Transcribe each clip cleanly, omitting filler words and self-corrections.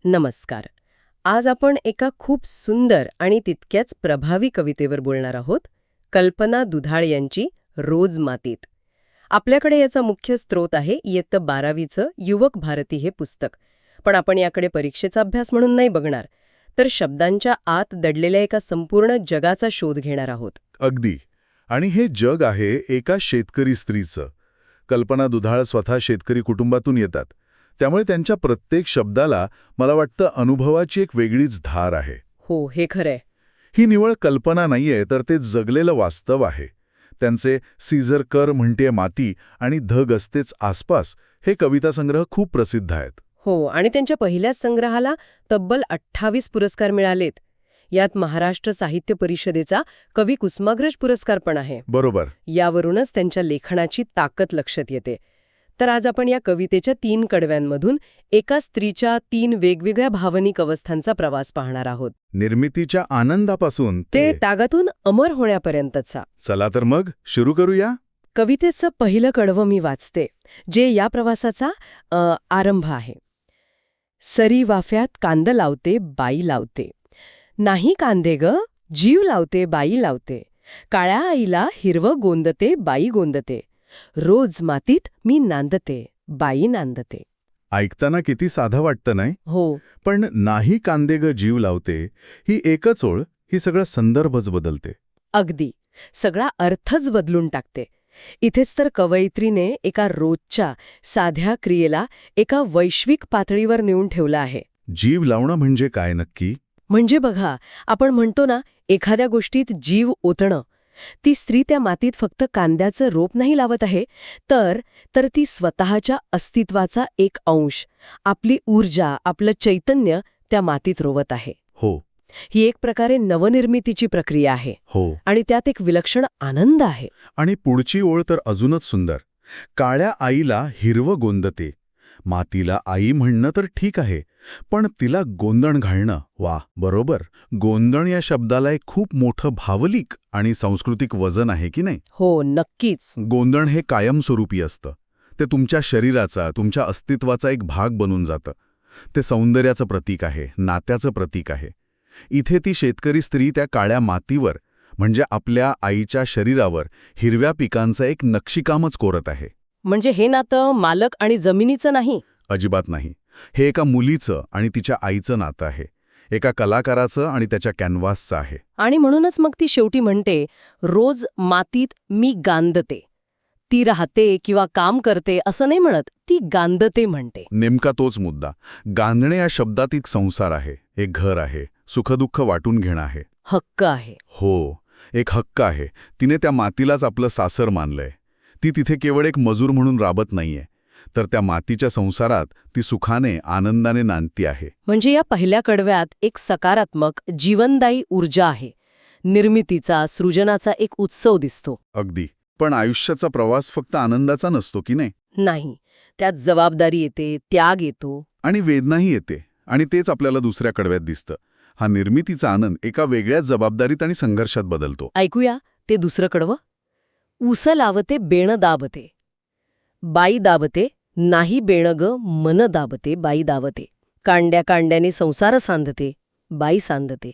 नमस्कार. आज आपण एका खूप सुंदर आणि तितक्याच प्रभावी कवितेवर बोलणार आहोत. कल्पना दुधाळ यांची रोज मातीत. आपल्याकडे याचा मुख्य स्रोत आहे इयत्ता 12वीचं युवक भारती हे पुस्तक. पण आपण याकडे परीक्षेचा अभ्यास म्हणून नाही बघणार, तर शब्दांच्या आत दडलेल्या एका संपूर्ण जगाचा शोध घेणार आहोत. अगदी. आणि हे जग आहे एका शेतकरी स्त्रीचं. कल्पना दुधाळ स्वतः शेतकरी कुटुंबातून येतात. त्यामुळे त्यांच्या प्रत्येक शब्दाला मला वाटतं अनुभवाची एक वेगळीच धार आहे. हो, हे खरंय. ही निवळ कल्पना नाहीये, तर ते जगलेलं वास्तव आहे. त्यांचे सीझर कर म्हणते माती आणि धग असतेच आसपास हे कवितासंग्रह खूप प्रसिद्ध आहेत. हो, आणि त्यांच्या पहिल्याच संग्रहाला तब्बल 28 पुरस्कार मिळालेत. यात महाराष्ट्र साहित्य परिषदेचा कवी कुसुमाग्रज पुरस्कार पण आहे. बरोबर. यावरूनच त्यांच्या लेखनाची ताकद लक्षात येते. तर आज आपण या कवितेच्या 3 कडव्यांमधून एका स्त्रीच्या 3 वेगवेगळ्या भावनिक अवस्थांचा प्रवास पाहणार आहोत. निर्मितीच्या आनंदापासून ते त्यागातून अमर होण्यापर्यंतचा. चला तर मग सुरू करूया. कवितेचं पहिलं कडवं मी वाचते, जे या प्रवासाचा आरंभ आहे. सरी वाफ्यात कांद लावते बाई लावते, नाही कांदे ग जीव लावते बाई लावते, काळ्या आईला हिरवं गोंदते बाई गोंदते, रोज मातीत मी नांदते बाई नांदते. ऐकताना किती साधं वाटतं नाही? हो, पण नाही कांदे ग जीव लावते ही एकच ओळ ही सगळा संदर्भच बदलते. अगदी. सगळा अर्थच बदलून टाकते. इथेच तर कवयित्रीने एका रोजच्या साध्या क्रियेला एका वैश्विक पातळीवर नेऊन ठेवलं आहे. जीव लावणं म्हणजे काय नक्की? म्हणजे बघा, आपण म्हणतो ना, एखाद्या गोष्टीत जीव ओतणं. ती स्त्री त्या मातीत फक्त कांद्याचं रोप नाही लावत आहे, तर ती स्वतःच्या अस्तित्वाचा एक अंश, आपली ऊर्जा, आपलं चैतन्य त्या मातीत रोवत आहे. हो. ही एक प्रकारे नवनिर्मितीची प्रक्रिया आहे. हो. आणि त्यात एक विलक्षण आनंद आहे. आणि पुढची ओळ तर अजूनच सुंदर. काळ्या आईला हिरवं गोंदते. मातीला आई म्हणणं तर ठीक आहे, पण तिला गोंदण घालणं, वा, बरोबर. गोंदण या शब्दाला एक खूप मोठं भावनिक आणि सांस्कृतिक वजन आहे की नाही? हो, नक्कीच. गोंदण हे कायमस्वरूपी असतं. ते तुमच्या शरीराचा, तुमच्या अस्तित्वाचा एक भाग बनून जातं. ते सौंदर्याचं प्रतीक आहे, नात्याचं प्रतीक आहे. इथे ती शेतकरी स्त्री त्या काळ्या मातीवर, म्हणजे आपल्या आईच्या शरीरावर हिरव्या पिकांचं एक नक्षीकामच कोरत आहे. म्हणजे हे नातं मालक आणि जमिनीचं नाही. अजिबात नाही. हे एका मुलीचं आणि तिच्या आईचं नातं आहे. एका कलाकाराचं आणि त्याच्या कॅनव्हासचं आहे. आणि म्हणूनच मग ती शेवटी म्हणते, रोज मातीत मी गांदते. ती राहते किंवा काम करते असं नाही म्हणत, ती गांदते म्हणते. नेमका तोच मुद्दा. गांधणे या शब्दात एक संसार आहे, एक घर आहे, सुखदुःख वाटून घेणं आहे. हक्क आहे. हो, एक हक्क आहे. तिने त्या मातीलाच आपलं सासर मानलंय. ती तिथे केवळ एक मजूर म्हणून राबत नाहीये, तर त्या मातीच्या संसारात ती सुखाने, आनंदाने नांदती आहे. म्हणजे या पहिल्या कडव्यात एक सकारात्मक, जीवनदायी ऊर्जा आहे. निर्मितीचा, सृजनाचा एक उत्सव दिसतो. अगदी. पण आयुष्याचा प्रवास फक्त आनंदाचा नसतो की नाही? नाही, त्यात जबाबदारी येते, त्याग येतो. आणि वेदनाही येते. आणि तेच आपल्याला दुसऱ्या कडव्यात दिसतं. हा निर्मितीचा आनंद एका वेगळ्याच जबाबदारीत आणि संघर्षात बदलतो. ऐकूया ते दुसरं कडवं. ऊस लावते बेण दाबते, बाई दाबते, नाही बेण ग मन दाबते बाई दाबते, कांड्या कांड्याने संसार सांधते, बाई सांधते,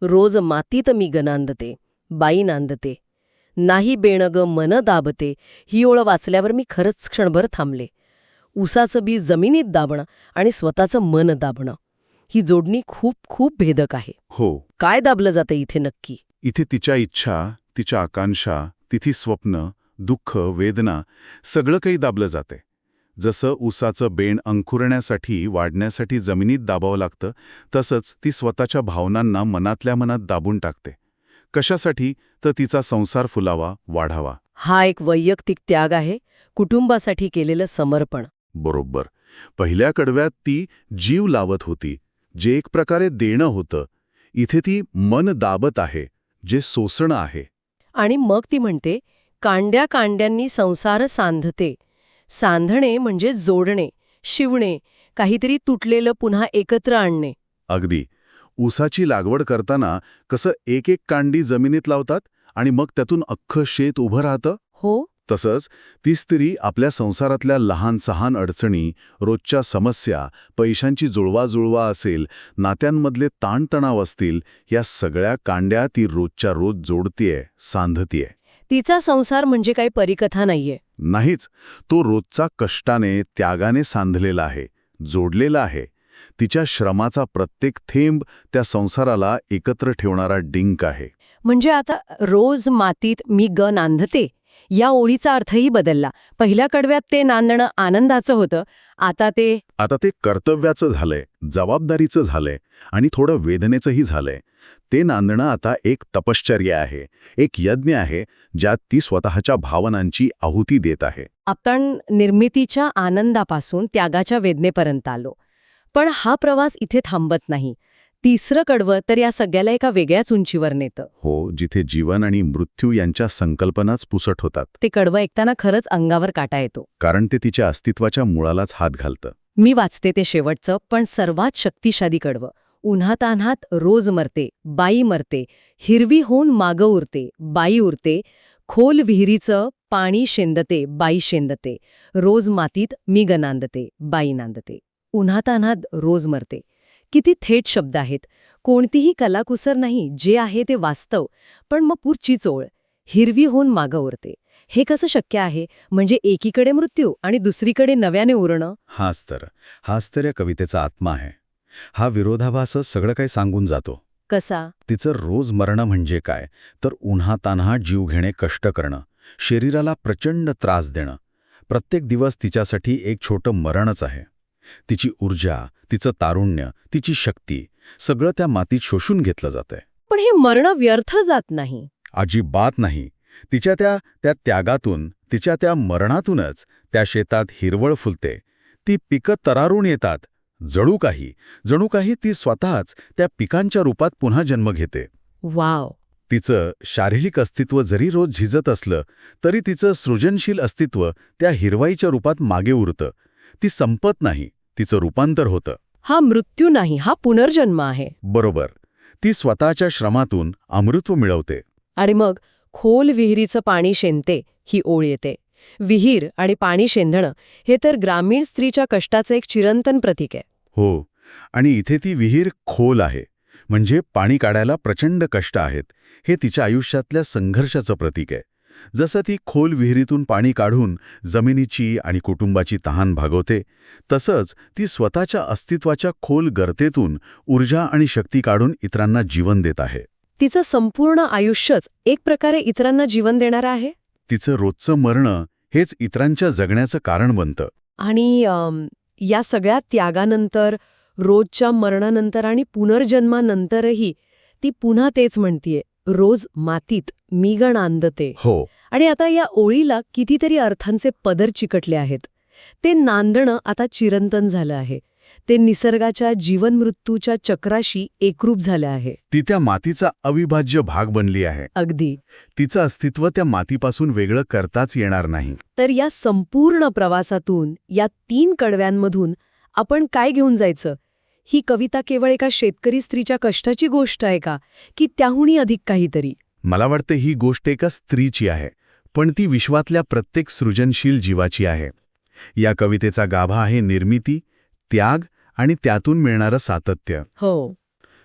रोज मातीत मी गनांदते, बाई नांदते, नाही बेण ग मन दाबते. ही ओळ वाचल्यावर मी खरंच क्षणभर थांबले. ऊसाचं बी जमिनीत दाबणं आणि स्वतःचं मन दाबणं, ही जोडणी खूप खूप भेदक आहे. हो. काय दाबलं जातं इथे नक्की? इथे तिच्या इच्छा, तिच्या आकांक्षा, तिची स्वप्न, दुःख, वेदना सगळं काही दाबलं जाते. जसं ऊसाचं बेण अंकुरण्यासाठी, वाढण्यासाठी जमिनीत दाबावं लागतं, तसंच ती स्वतःच्या भावनांना मनातल्या मनात दाबून टाकते. कशासाठी? तर तिचा संसार फुलावा, वाढावा. हा एक वैयक्तिक त्याग आहे, कुटुंबासाठी केलेलं समर्पण. बरोबर. पहिल्या कडव्यात ती जीव लावत होती, जे एक प्रकारे देणं होतं. इथे ती मन दाबत आहे, जे सोसणं आहे. आणि मग ती म्हणते, कांड्या कांड्यांनी संसार सांधते. सांधणे म्हणजे जोडणे, शिवणे, काहीतरी तुटलेलं पुन्हा एकत्र आणणे. अगदी. ऊसाची लागवड करताना कसं एक एक कांडी जमिनीत लावतात आणि मग त्यातून अख्खं शेत उभं राहतं? हो, तसंच ती स्त्री आपल्या संसारातल्या लहान सहान अडचणी, रोजच्या समस्या, पैशांची जुळवाजुळवा असेल, नात्यांमधले ताणतणाव असतील, या सगळ्या कांड्या ती रोजच्या रोज जोडतीये, सांधतीये. तिचा संसार म्हणजे काही परिकथा नाहीये. नाहीच, तो रोजचा कष्टाने, त्यागाने सांधलेला आहे, जोडलेला आहे. तिच्या श्रमाचा प्रत्येक थेंब त्या संसाराला एकत्र ठेवणारा डिंक आहे. म्हणजे आता रोज मातीत मी ग नांदते या ओळीचा अर्थही बदलला. पहिल्या कडव्यात ते नांदणं आनंदाचं होतं, आता ते कर्तव्याचं झालंय, जबाबदारीचं झालंय आणि थोडं वेदनेचंही झालंय. ते नांदणं आता एक तपश्चर्या आहे, एक यज्ञ आहे, ज्यात ती स्वतःच्या भावनांची आहुती देत आहे. आपण निर्मितीच्या आनंदापासून त्यागाच्या वेदनेपर्यंत आलो. पण हा प्रवास इथे थांबत नाही. तिसरं कडवं तर या सगळ्याला एका वेगळ्याच उंचीवर नेतं. हो, जिथे जीवन आणि मृत्यू यांच्या संकल्पनाच पुसट होतात. ते कडवं ऐकताना खरंच अंगावर काटा येतो. कारण ते तिच्या अस्तित्वाच्या मुळालाच हात घालतं. मी वाचते ते शेवटचं पण सर्वात शक्तिशाली कडवं. उन्हातान्हात रोज मरते, बाई मरते, हिरवी होऊन मागं उरते, बाई उरते, खोल विहिरीचं पाणी शेंदते, बाई शेंदते, रोज मातीत मी ग नांदते, बाई नांदते. उन्हातान्हात रोज मरते. किती थेट शब्द आहेत. कोणतीही कलाकुसर नाही, जे आहे ते वास्तव. पण मग पुढचीच ओळ, हिरवी होऊन मागं उरते. हे कसं शक्य आहे? म्हणजे एकीकडे मृत्यू आणि दुसरीकडे नव्याने उरणं. हाच तर या कवितेचा आत्मा आहे. हा विरोधाभासच सगळं काही सांगून जातो. कसा? तिचं रोज मरणं म्हणजे काय, तर उन्हातान्हा जीव घेणे, कष्ट करणं, शरीराला प्रचंड त्रास देणं. प्रत्येक दिवस तिच्यासाठी एक छोटं मरणच आहे. तिची ऊर्जा, तिचं तारुण्य, तिची शक्ती सगळं त्या मातीत शोषून घेतलं जातंय. पण हे मरणं व्यर्थ जात नाही. अजिबात नाही. तिच्या त्या त्यागातून, तिच्या त्या मरणातूनच त्या शेतात हिरवळ फुलते. ती पिकं तरारून येतात. जणू काही ती स्वतःच त्या पिकांच्या रूपात पुन्हा जन्म घेते. वाव. तिचं शारीरिक अस्तित्व जरी रोज झिजत असलं, तरी तिचं सृजनशील अस्तित्व त्या हिरवाईच्या रूपात मागे उरतं. ती संपत नाही, तिचं रूपांतर होतं. हा मृत्यू नाही, हा पुनर्जन्म आहे. बरोबर. ती स्वतःच्या श्रमातून अमृत्व मिळवते. आणि मग खोल विहिरीचं पाणी शेंदते ही ओळ येते. विहीर आणि पाणी शेंदणं हे तर ग्रामीण स्त्रीच्या कष्टाचं एक चिरंतन प्रतीक आहे. हो, आणि इथे ती विहीर खोल आहे, म्हणजे पाणी काढायला प्रचंड कष्ट आहेत. हे तिच्या आयुष्यातल्या संघर्षाचं प्रतीक आहे. जसं ती खोल विहिरीतून पाणी काढून जमिनीची आणि कुटुंबाची तहान भागवते, तसंच ती स्वतःच्या अस्तित्वाच्या खोल गर्तेतून ऊर्जा आणि शक्ती काढून इतरांना जीवन देत आहे. तिचं संपूर्ण आयुष्यच एक प्रकारे इतरांना जीवन देणारं आहे. तिचं रोजचं मरणं हेच इतरांच्या जगण्याचं कारण बनतं. आणि या सगळ्या त्यागानंतर, रोजच्या मरणानंतर आणि पुनर्जन्मानंतरही ती पुन्हा तेच म्हणतीये, रोज मातीत मी ग नांदते. हो. आणि आता या ओळीला कितीतरी अर्थांचे पदर चिकटले आहेत. ते नांदणं आता चिरंतन झालं आहे. ते निसर्गाच्या जीवन-मृत्यूच्या चक्राशी एकरूप झालं आहे. ती त्या मातीचा अविभाज्य भाग बनली आहे. अगदी. तिचं अस्तित्व त्या मातीपासून वेगळं करताच येणार नाही. तर या संपूर्ण प्रवासातून, या 3 कडव्यांमधून आपण काय घेऊन जायचं? ही कविता केवळ एका शेतकरी स्त्रीच्या कष्टाची गोष्ट आहे का, की त्याहूनही अधिक काहीतरी? मला वाटतं ही गोष्ट एका स्त्रीची आहे, पण ती विश्वातल्या प्रत्येक सृजनशील जीवाची आहे. या कवितेचा गाभा आहे निर्मिती, त्याग आणि त्यातून मिळणारं सातत्य. हो.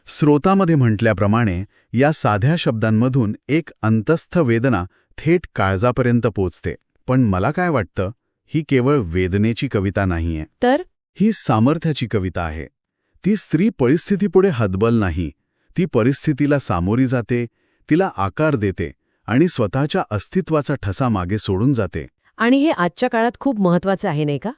स्रोतामध्ये म्हटल्याप्रमाणे या साध्या शब्दांमधून एक अंतस्थ वेदना थेट काळजापर्यंत पोचते. पण मला काय वाटतं, ही केवळ वेदनेची कविता नाहीये, तर ही सामर्थ्याची कविता आहे. ती स्त्री परिस्थितीपुढे हतबल नाही. ती परिस्थितीला सामोरी जाते, तिला आकार देते आणि स्वतःच्या अस्तित्वाचा ठसा मागे सोडून जाते. आणि हे आजच्या काळात खूप महत्वाचं आहे, नाही का?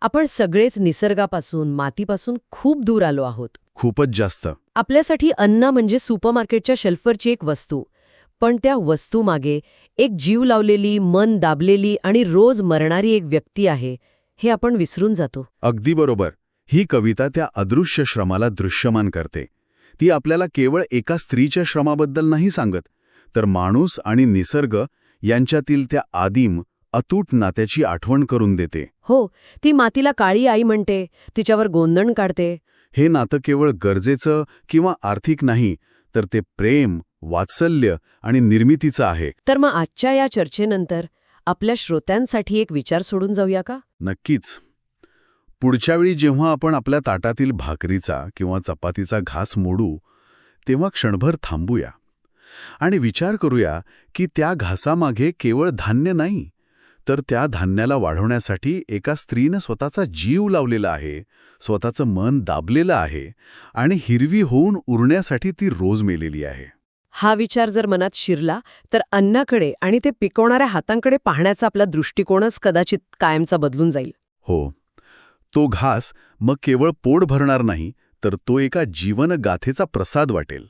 आपण सगळेच निसर्गापासून, मातीपासून खूप दूर आलो आहोत. खूपच जास्त. आपल्यासाठी अन्न म्हणजे सुपरमार्केटच्या शेल्फवरची एक वस्तू. पण त्या वस्तूमागे एक जीव लावलेली, मन दाबलेली आणि रोज मरणारी एक व्यक्ती आहे, हे आपण विसरून जातो. अगदी बरोबर. ही कविता त्या अदृश्य श्रमाला दृश्यमान करते. ती आपल्याला केवळ एका स्त्रीच्या श्रमाबद्दल नाही सांगत, तर माणूस आणि निसर्ग यांच्यातील त्या आदिम, अतूट नात्याची आठवण करून देते. हो, ती मातीला काळी आई म्हणते, तिच्यावर गोंधण काढते. हे नातं केवळ गरजेचं किंवा आर्थिक नाही, तर ते प्रेम, वात्सल्य आणि निर्मितीचं आहे. तर मग आजच्या या चर्चेनंतर आपल्या श्रोत्यांसाठी एक विचार सोडून जाऊया का? नक्कीच. पुढच्या वेळी जेव्हा आपण आपल्या ताटातील भाकरीचा किंवा चपातीचा घास मोडू, तेव्हा क्षणभर थांबूया आणि विचार करूया की त्या घासामागे केवळ धान्य नाही, तर त्या धान्याला वाढवण्यासाठी एका स्त्रीनं स्वतःचा जीव लावलेला आहे, स्वतःचं मन दाबलेलं आहे आणि हिरवी होऊन उरण्यासाठी ती रोज मेलेली आहे. हा विचार जर मनात शिरला तर अन्नाकडे आणि ते पिकवणाऱ्या हातांकडे पाहण्याचा आपला दृष्टिकोनच कदाचित कायमचा बदलून जाईल. हो, तो घास मग केवळ पोट भरणार नाही, तर तो एका जीवनगाथेचा प्रसाद वाटेल.